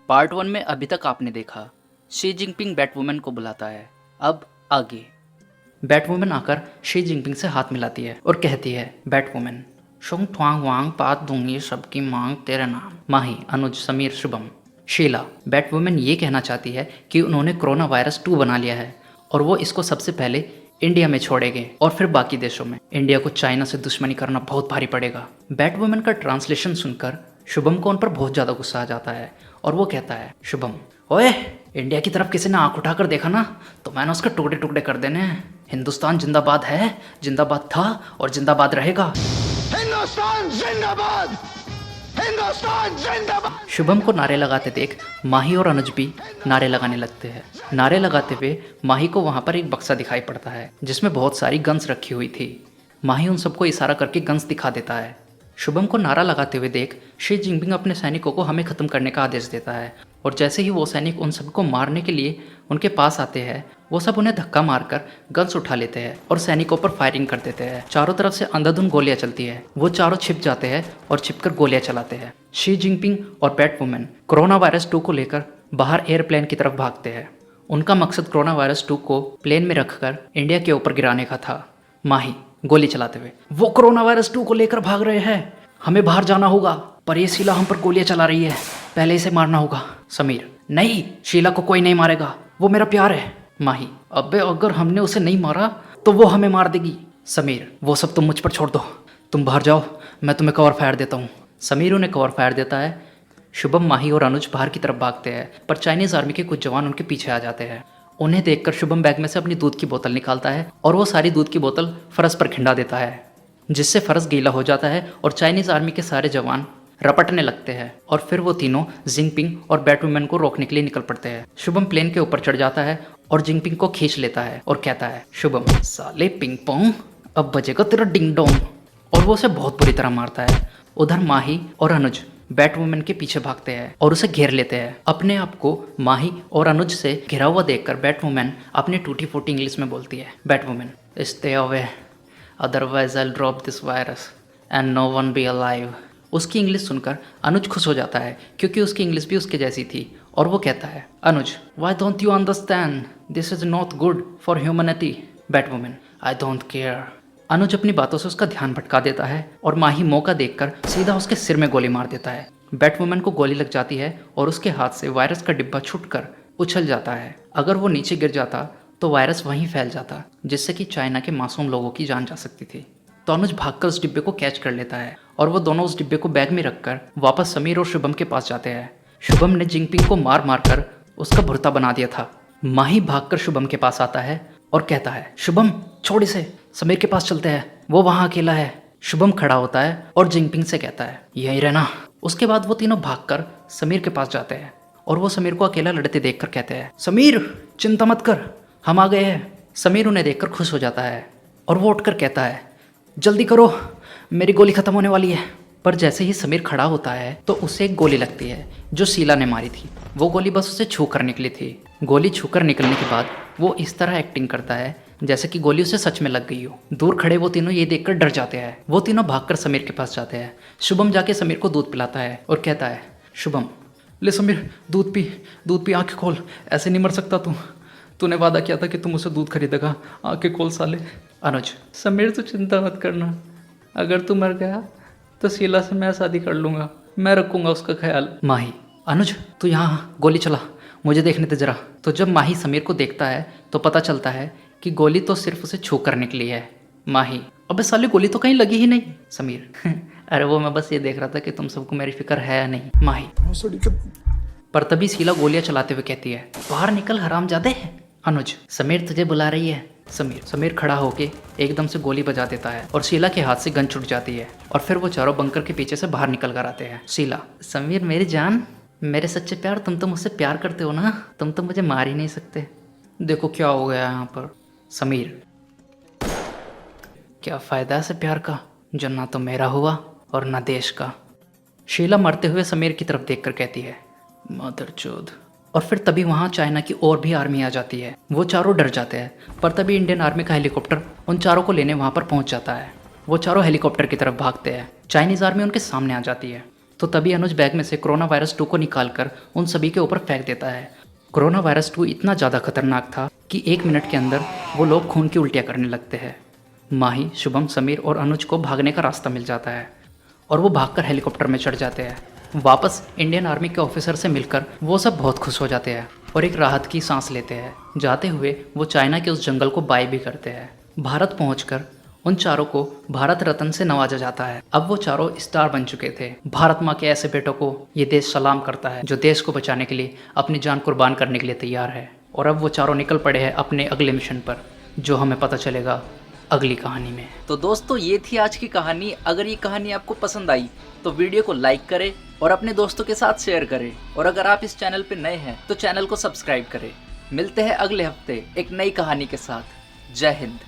Part 1 में अभी तक आपने देखा शी जिनपिंग बैटवुमन को बुलाता है। अब आगे बैटवुमन आकर शी जिनपिंग से हाथ मिलाती है और कहती है, बैटवुमन शुंग ट्वांग वांग पात दूंगी सबकी मांग तेरा नाम। माही, अनुज, समीर, शुभम। शीला, बैटवुमन ये कहना चाहती है कि उन्होंने कोरोना वायरस 2 बना लिया है और वो इसको सबसे पहले इंडिया में छोड़ेंगे और फिर बाकी देशों में। इंडिया को चाइना से दुश्मनी करना बहुत भारी पड़ेगा। बैटवुमन का ट्रांसलेशन सुनकर शुभम को उन पर बहुत ज़्यादा गुस्सा आ जाता है और वो कहता है, शुभम, ओए इंडिया की तरफ किसी ने आंख उठाकर देखा ना तो मैंने उसके टुकड़े टुकड़े कर देने हैं। हिंदुस्तान जिंदाबाद है, जिंदाबाद था और जिंदाबाद रहेगा। हिंदुस्तान जिंदाबाद, हिंदुस्तान जिंदाबाद। शुभम को नारे लगाते देख माही और अनुज भी नारे लगाने लगते हैं। नारे लगाते हुए माही को वहाँ पर एक बक्सा दिखाई पड़ता है जिसमें बहुत सारी गन्स रखी हुई थी। माही उन सबको इशारा करके गन्स दिखा देता है। शुभम को नारा लगाते हुए देख शी जिनपिंग अपने सैनिकों को हमें ख़त्म करने का आदेश देता है और जैसे ही वो सैनिक उन सबको मारने के लिए उनके पास आते हैं वो सब उन्हें धक्का मारकर गन्स उठा लेते हैं और सैनिकों पर फायरिंग कर देते हैं। चारों तरफ से अंधाधुंध गोलियां चलती है। वो चारों छिप जाते हैं और छिपकर गोलियां चलाते हैं। शी जिनपिंग और बैटवुमन कोरोना वायरस 2 को लेकर बाहर एयरप्लेन की तरफ भागते हैं। उनका मकसद कोरोना वायरस 2 को प्लेन में रखकर इंडिया के ऊपर गिराने का था। माही गोली चलाते हुए, वो कोरोना वायरस 2 को लेकर भाग रहे हैं, हमें बाहर जाना होगा, पर ये शीला हम पर गोलियां चला रही है, पहले इसे मारना होगा। समीर, नहीं, शीला को कोई नहीं मारेगा, वो मेरा प्यार है। माही, अबे अगर हमने उसे नहीं मारा तो वो हमें मार देगी। समीर, वो सब तुम मुझ पर छोड़ दो, तुम बाहर जाओ, मैं तुम्हें कवर फायर देता हूँ। समीर उन्हें कवर फायर देता है। शुभम, माही और अनुज बाहर की तरफ भागते हैं पर चाइनीज आर्मी के कुछ जवान उनके पीछे आ जाते हैं। उन्हें देखकर शुभम बैग में से अपनी दूध की बोतल निकालता है और वो सारी दूध की बोतल फरस पर खिंडा देता है जिससे फरस गीला हो जाता है और चाइनीज आर्मी के सारे जवान रपटने लगते हैं और फिर वो तीनों जिनपिंग और बैटवुमन को रोकने के लिए निकल पड़ते हैं। शुभम प्लेन के ऊपर चढ़ जाता है और जिनपिंग को खींच लेता है और कहता है, शुभम, साले पिंग पोंग, अब बजेगा तेरा डिंग डोंग, और वो उसे बहुत बुरी तरह मारता है। उधर माही और अनुज बैटवुमन के पीछे भागते हैं और उसे घेर लेते हैं। अपने आप को माही और अनुज से घिरा हुआ देखकर बैटवुमन अपनी टूटी फूटी इंग्लिश में बोलती है, Batwoman, stay away, otherwise I drop this virus and no one be alive. उसकी इंग्लिश सुनकर अनुज खुश हो जाता है क्योंकि उसकी इंग्लिश भी उसके जैसी थी और वो कहता है, Anuj, why don't you understand, this is not good for humanity. Batwoman, I don't care. Anuj अपनी बातों से उसका ध्यान भटका देता है और माही मौका देखकर सीधा उसके सिर में गोली मार देता है। बैटवुमन को गोली लग जाती है और उसके हाथ से वायरस का डिब्बा छूटकर उछल जाता है। अगर वो नीचे गिर जाता तो वायरस वहीं फैल जाता जिससे कि चाइना के मासूम लोगों की जान जा सकती थी। तो अनुज भागकर उस डिब्बे को कैच कर लेता है और वो दोनों उस डिब्बे को बैग में रखकर वापस समीर और शुभम के पास जाते हैं। शुभम ने जिनपिंग को मार मार कर उसका भुर्ता बना दिया था। माही भागकर शुभम के पास आता है और कहता है, शुभम, छोड़ इसे, समीर के पास चलते हैं, वो वहाँ अकेला है। शुभम खड़ा होता है और जिनपिंग से कहता है, यहीं रहना। उसके बाद वो तीनों भागकर समीर के पास जाते हैं और वो समीर को अकेला लड़ते देखकर कहते हैं, समीर, चिंता मत कर, हम आ गए हैं। समीर उन्हें देखकर खुश हो जाता है और वो उठकर कहता है, जल्दी करो, मेरी गोली खत्म होने वाली है। पर जैसे ही समीर खड़ा होता है तो उसे एक गोली लगती है जो शीला ने मारी थी। वो गोली बस उसे छू कर निकली थी। गोली छू कर निकलने के बाद वो इस तरह एक्टिंग करता है जैसे कि गोली उसे सच में लग गई हो। दूर खड़े वो तीनों ये देखकर डर जाते हैं। वो तीनों भागकर समीर के पास जाते हैं। शुभम जाके समीर को दूध पिलाता है और कहता है, शुभम, ले समीर, दूध पी, आंखें खोल, ऐसे नहीं मर सकता तू, तूने वादा किया था कि तुम उसे दूध खरीदेगा, आंखें खोल साले। अनुज, समीर, तू चिंता मत करना, अगर तू मर गया तो शीला से मैं शादी कर लूँगा, मैं रखूँगा उसका ख्याल। माही, अनुज, तू यहाँ गोली चला, मुझे देखने दे जरा। तो जब माही समीर को देखता है तो पता चलता है कि गोली तो सिर्फ उसे छू कर निकली है। माही, अबे साले, गोली तो कहीं लगी ही नहीं। समीर, अरे वो मैं बस ये देख रहा था कि तुम सबको मेरी फिक्र है या नहीं। माही, पर तभी शीला गोलियां चलाते हुए कहती है, बाहर निकल हरामजादे। अनुज, समीर तुझे बुला रही है। समीर खड़ा होके एकदम से गोली बजा देता है और शीला के हाथ से गन छूट जाती है और फिर वो चारों बंकर के पीछे से बाहर निकल कर आते हैं। शीला, समीर मेरी जान, मेरे सच्चे प्यार, तुम तो मुझसे प्यार करते हो ना, तुम तो मुझे मार ही नहीं सकते। देखो क्या हो गया यहाँ पर। समीर, क्या फ़ायदा है से प्यार का जो ना तो मेरा हुआ और ना देश का। शीला मरते हुए समीर की तरफ देखकर कहती है, मदरचोद। और फिर तभी वहाँ चाइना की और भी आर्मी आ जाती है। वो चारों डर जाते हैं पर तभी इंडियन आर्मी का हेलीकॉप्टर उन चारों को लेने वहाँ पर पहुँच जाता है। वो चारों हेलीकॉप्टर की तरफ भागते हैं। चाइनीज़ आर्मी उनके सामने आ जाती है। तो तभी अनुज बैग में से कोरोना वायरस 2 को निकालकर उन सभी के ऊपर फेंक देता है। कोरोना वायरस 2 इतना ज़्यादा खतरनाक था कि 1 मिनट के अंदर वो लोग खून की उल्टियाँ करने लगते हैं। माही, शुभम, समीर और अनुज को भागने का रास्ता मिल जाता है और वो भागकर हेलीकॉप्टर में चढ़ जाते हैं। वापस इंडियन आर्मी के ऑफिसर से मिलकर वो सब बहुत खुश हो जाते हैं और एक राहत की सांस लेते हैं। जाते हुए वो चाइना के उस जंगल को बाय भी करते हैं। भारत पहुंचकर उन चारों को भारत रत्न से नवाजा जाता है। अब वो चारों स्टार बन चुके थे। भारत माँ के ऐसे बेटों को ये देश सलाम करता है जो देश को बचाने के लिए अपनी जान कुर्बान करने के लिए तैयार है। और अब वो चारों निकल पड़े हैं अपने अगले मिशन पर, जो हमें पता चलेगा अगली कहानी में। तो दोस्तों ये थी आज की कहानी। अगर ये कहानी आपको पसंद आई तो वीडियो को लाइक करें और अपने दोस्तों के साथ शेयर करें। और अगर आप इस चैनल पर नए हैं तो चैनल को सब्सक्राइब करें। मिलते हैं अगले हफ्ते एक नई कहानी के साथ। जय हिंद।